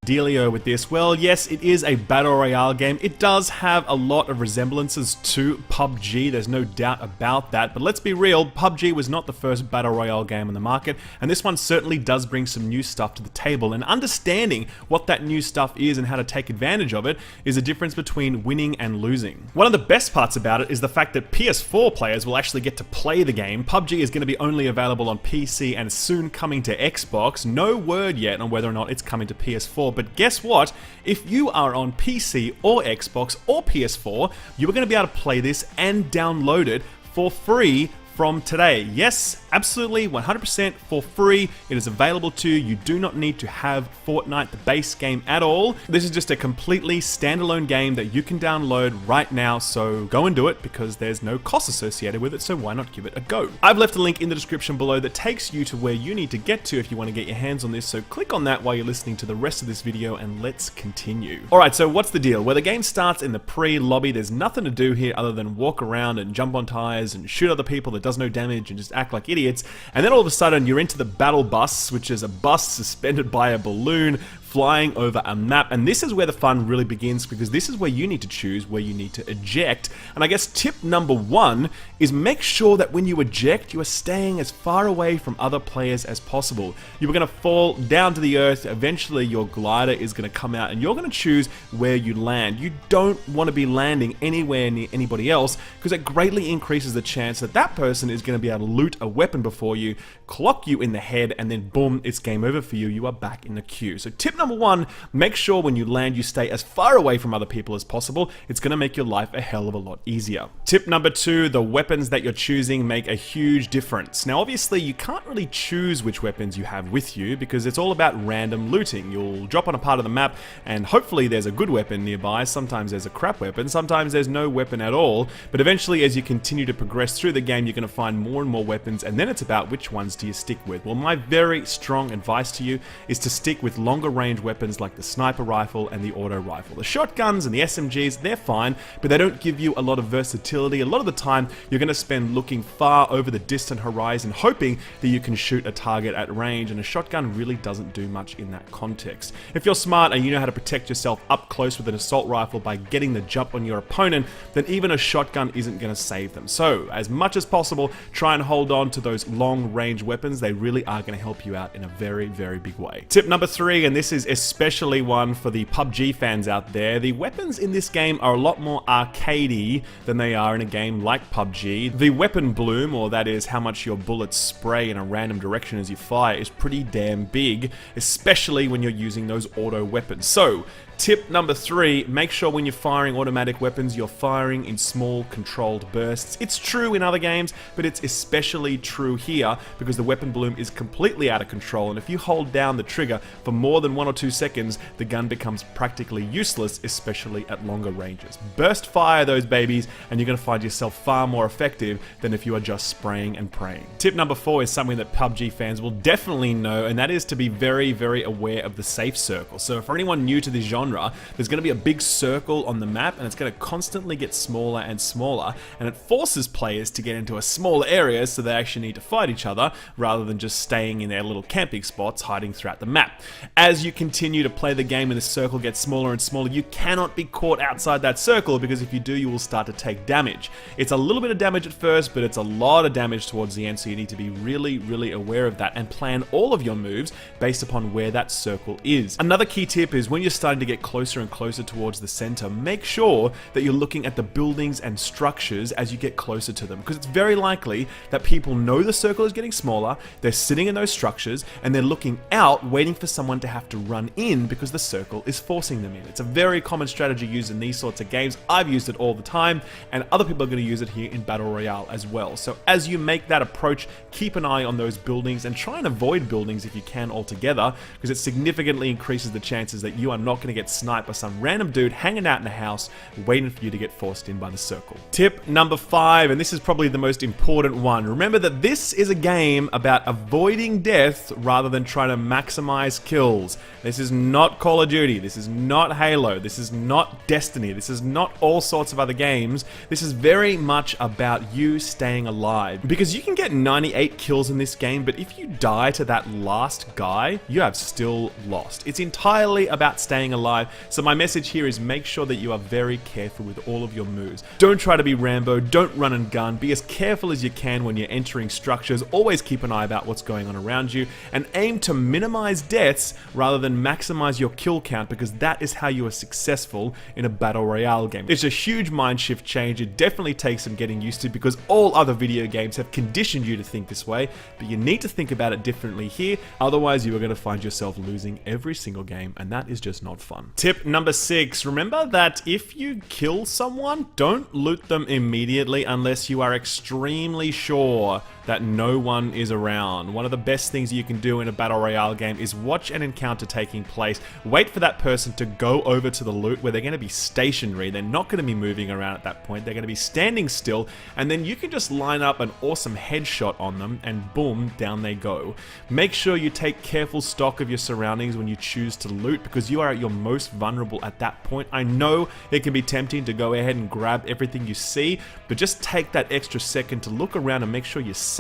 dealio with this? Well, yes, it is a Battle Royale game. It does have a lot of resemblances to PUBG, there's no doubt about that, but let's be real, PUBG was not the first Battle Royale game on the market, and this one certainly does bring some new stuff to the table, and understanding what that new stuff is and how to take advantage of it is a difference between winning and losing. One of the best parts about it is the fact that PS4 players will actually get to play the game. PUBG is going to be only available on PC and soon coming to Xbox. No word yet on whether or not it's coming to PS4, but guess what? If you are on PC or Xbox or PS4, you are going to be able to play this and download it for free from today. Yes, absolutely 100% for free. It is available to you. You do not need to have Fortnite, the base game, at all. This is just a completely standalone game that you can download right now, so go and do it because there's no cost associated with it, so why not give it a go? I've left a link in the description below that takes you to where you need to get to if you want to get your hands on this, so click on that while you're listening to the rest of this video and let's continue. Alright, so what's the deal? Where the game starts in the pre-lobby, there's nothing to do here other than walk around and jump on tires and shoot other people that does no damage and just act like idiots, and then all of a sudden you're into the battle bus, which is a bus suspended by a balloon flying over a map, and this is where the fun really begins because this is where you need to choose where you need to eject. And I guess tip number one is make sure that when you eject, you are staying as far away from other players as possible. You are going to fall down to the earth, eventually your glider is going to come out and you're going to choose where you land. You don't want to be landing anywhere near anybody else because it greatly increases the chance that that person is going to be able to loot a weapon before you, clock you in the head, and then boom, it's game over for you. You are back in the queue. So tip number one, make sure when you land you stay as far away from other people as possible. It's going to make your life a hell of a lot easier. Tip number two, the weapons that you're choosing make a huge difference. Now obviously you can't really choose which weapons you have with you because it's all about random looting. You'll drop on a part of the map and hopefully there's a good weapon nearby, sometimes there's a crap weapon, sometimes there's no weapon at all, but eventually as you continue to progress through the game you're going to find more and more weapons, and then it's about which ones do you stick with. Well, my very strong advice to you is to stick with longer range weapons like the sniper rifle and the auto rifle. The shotguns and the SMGs, they're fine, but they don't give you a lot of versatility. A lot of the time, you're going to spend looking far over the distant horizon, hoping that you can shoot a target at range, and a shotgun really doesn't do much in that context. If you're smart and you know how to protect yourself up close with an assault rifle by getting the jump on your opponent, then even a shotgun isn't going to save them. So, as much as possible, try and hold on to those long range weapons. They really are going to help you out in a very, very big way. Tip number three, and this is especially one for the PUBG fans out there, the weapons in this game are a lot more arcadey than they are in a game like PUBG. The weapon bloom, or that is how much your bullets spray in a random direction as you fire, is pretty damn big, especially when you're using those auto weapons. So, tip number three, make sure when you're firing automatic weapons, you're firing in small, controlled bursts. It's true in other games, but it's especially true here because the weapon bloom is completely out of control, and if you hold down the trigger for more than 1 or 2 seconds, the gun becomes practically useless, especially at longer ranges. Burst fire those babies, and you're going to find yourself far more effective than if you are just spraying and praying. Tip number four is something that PUBG fans will definitely know, and that is to be very, very aware of the safe circle. So for anyone new to this genre, there's going to be a big circle on the map and it's going to constantly get smaller and smaller, and it forces players to get into a smaller area so they actually need to fight each other rather than just staying in their little camping spots hiding throughout the map. As you continue to play the game and the circle gets smaller and smaller, you cannot be caught outside that circle because if you do, you will start to take damage. It's a little bit of damage at first, but it's a lot of damage towards the end, so you need to be really, really aware of that and plan all of your moves based upon where that circle is. Another key tip is when you're starting to get closer and closer towards the center, make sure that you're looking at the buildings and structures as you get closer to them, because it's very likely that people know the circle is getting smaller, they're sitting in those structures, and they're looking out, waiting for someone to have to run in because the circle is forcing them in. It's a very common strategy used in these sorts of games. I've used it all the time, and other people are going to use it here in Battle Royale as well. So as you make that approach, keep an eye on those buildings and try and avoid buildings if you can altogether, because it significantly increases the chances that you are not going to get get sniped by some random dude hanging out in a house waiting for you to get forced in by the circle. Tip number 5, and this is probably the most important one. Remember that this is a game about avoiding death rather than trying to maximize kills. This is not Call of Duty, this is not Halo, this is not Destiny, this is not all sorts of other games. This is very much about you staying alive. Because you can get 98 kills in this game, but if you die to that last guy, you have still lost. It's entirely about staying alive, so my message here is make sure that you are very careful with all of your moves. Don't try to be Rambo, don't run and gun, be as careful as you can when you're entering structures, always keep an eye about what's going on around you, and aim to minimize deaths rather than maximize your kill count, because that is how you are successful in a Battle Royale game. It's a huge mind shift change, it definitely takes some getting used to because all other video games have conditioned you to think this way, but you need to think about it differently here, otherwise you are going to find yourself losing every single game, and that is just not fun. Tip number 6, remember that if you kill someone, don't loot them immediately unless you are extremely sure that no one is around. One of the best things you can do in a Battle Royale game is watch an encounter taking place, wait for that person to go over to the loot where they're going to be stationary, they're not going to be moving around at that point, they're going to be standing still, and then you can just line up an awesome headshot on them and boom, down they go. Make sure you take careful stock of your surroundings when you choose to loot because you are at your most vulnerable at that point. I know it can be tempting to go ahead and grab everything you see, but just take that extra second to look around and make sure you're safe.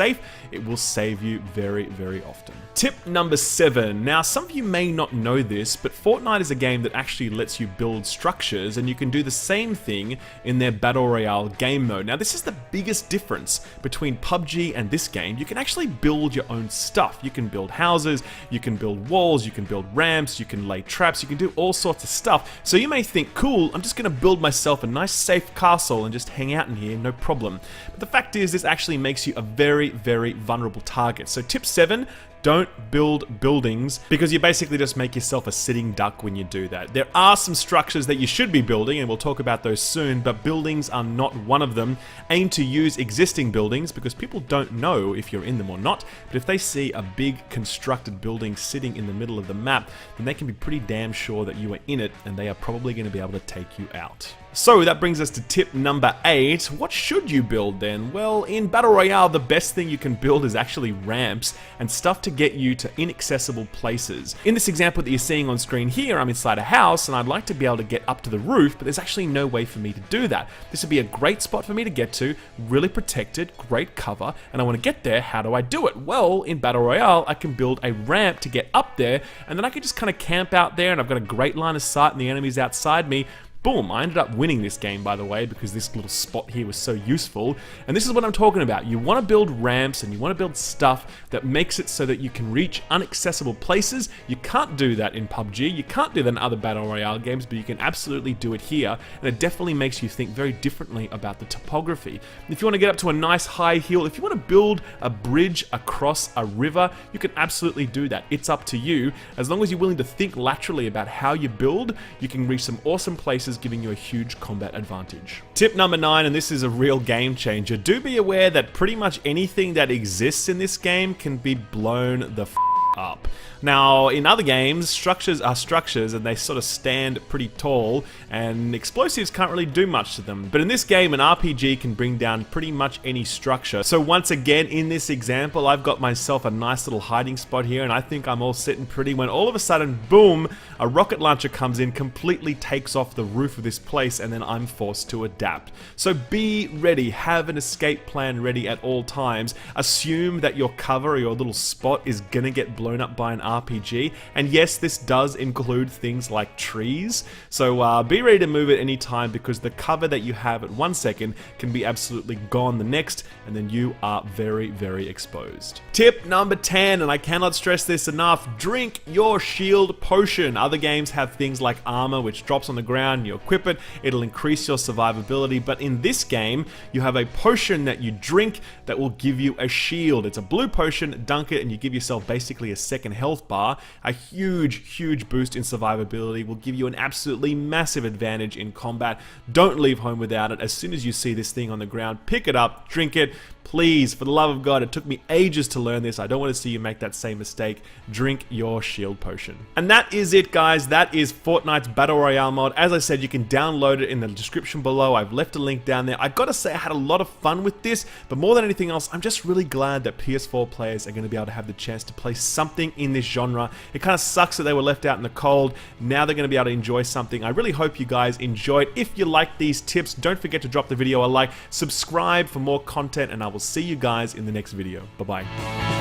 It will save you very, very often. Tip number 7. Now, some of you may not know this, but Fortnite is a game that actually lets you build structures, and you can do the same thing in their Battle Royale game mode. Now, this is the biggest difference between PUBG and this game. You can actually build your own stuff. You can build houses, you can build walls, you can build ramps, you can lay traps, you can do all sorts of stuff. So you may think, cool, I'm just going to build myself a nice safe castle and just hang out in here, no problem. But the fact is, this actually makes you a very, very vulnerable target. So tip 7, don't build buildings because you basically just make yourself a sitting duck when you do that. There are some structures that you should be building, and we'll talk about those soon, but buildings are not one of them. Aim to use existing buildings because people don't know if you're in them or not, but if they see a big constructed building sitting in the middle of the map, then they can be pretty damn sure that you are in it, and they are probably going to be able to take you out. So that brings us to tip number 8. What should you build then? Well, in Battle Royale, the best thing you can build is actually ramps and stuff to get you to inaccessible places. In this example that you're seeing on screen here, I'm inside a house and I'd like to be able to get up to the roof, but there's actually no way for me to do that. This would be a great spot for me to get to, really protected, great cover, and I want to get there. How do I do it? Well, in Battle Royale, I can build a ramp to get up there, and then I can just kind of camp out there, and I've got a great line of sight and the enemy's outside me. Boom, I ended up winning this game, by the way, because this little spot here was so useful. And this is what I'm talking about. You want to build ramps and you want to build stuff that makes it so that you can reach inaccessible places. You can't do that in PUBG, you can't do that in other Battle Royale games, but you can absolutely do it here. And it definitely makes you think very differently about the topography. If you want to get up to a nice high hill, if you want to build a bridge across a river, you can absolutely do that. It's up to you. As long as you're willing to think laterally about how you build, you can reach some awesome places, giving you a huge combat advantage. Tip number 9, and this is a real game changer. Do be aware that pretty much anything that exists in this game can be blown the up. Now, in other games, structures are structures and they sort of stand pretty tall, and explosives can't really do much to them. But in this game, an RPG can bring down pretty much any structure. So once again, in this example, I've got myself a nice little hiding spot here, and I think I'm all sitting pretty when all of a sudden, boom, a rocket launcher comes in, completely takes off the roof of this place, and then I'm forced to adapt. So be ready, have an escape plan ready at all times. Assume that your cover or your little spot is gonna get blown up by an RPG, and yes, this does include things like trees, so be ready to move at any time because the cover that you have at 1 second can be absolutely gone the next, and then you are very, very exposed. Tip number 10, and I cannot stress this enough, drink your shield potion. Other games have things like armor which drops on the ground, you equip it, it'll increase your survivability, but in this game, you have a potion that you drink that will give you a shield. It's a blue potion, dunk it, and you give yourself basically a second health bar, a huge boost in survivability, will give you an absolutely massive advantage in combat. Don't leave home without it. As soon as you see this thing on the ground, pick it up, drink it. Please, for the love of God, it took me ages to learn this. I don't want to see you make that same mistake. Drink your shield potion. And that is it, guys. That is Fortnite's Battle Royale mod. As I said, you can download it in the description below. I've left a link down there. I gotta say, I had a lot of fun with this, but more than anything else, I'm just really glad that PS4 players are going to be able to have the chance to play something in this genre. It kind of sucks that they were left out in the cold. Now they're going to be able to enjoy something. I really hope you guys enjoyed. If you like these tips, don't forget to drop the video a like, subscribe for more content, and I will see you guys in the next video. Bye-bye.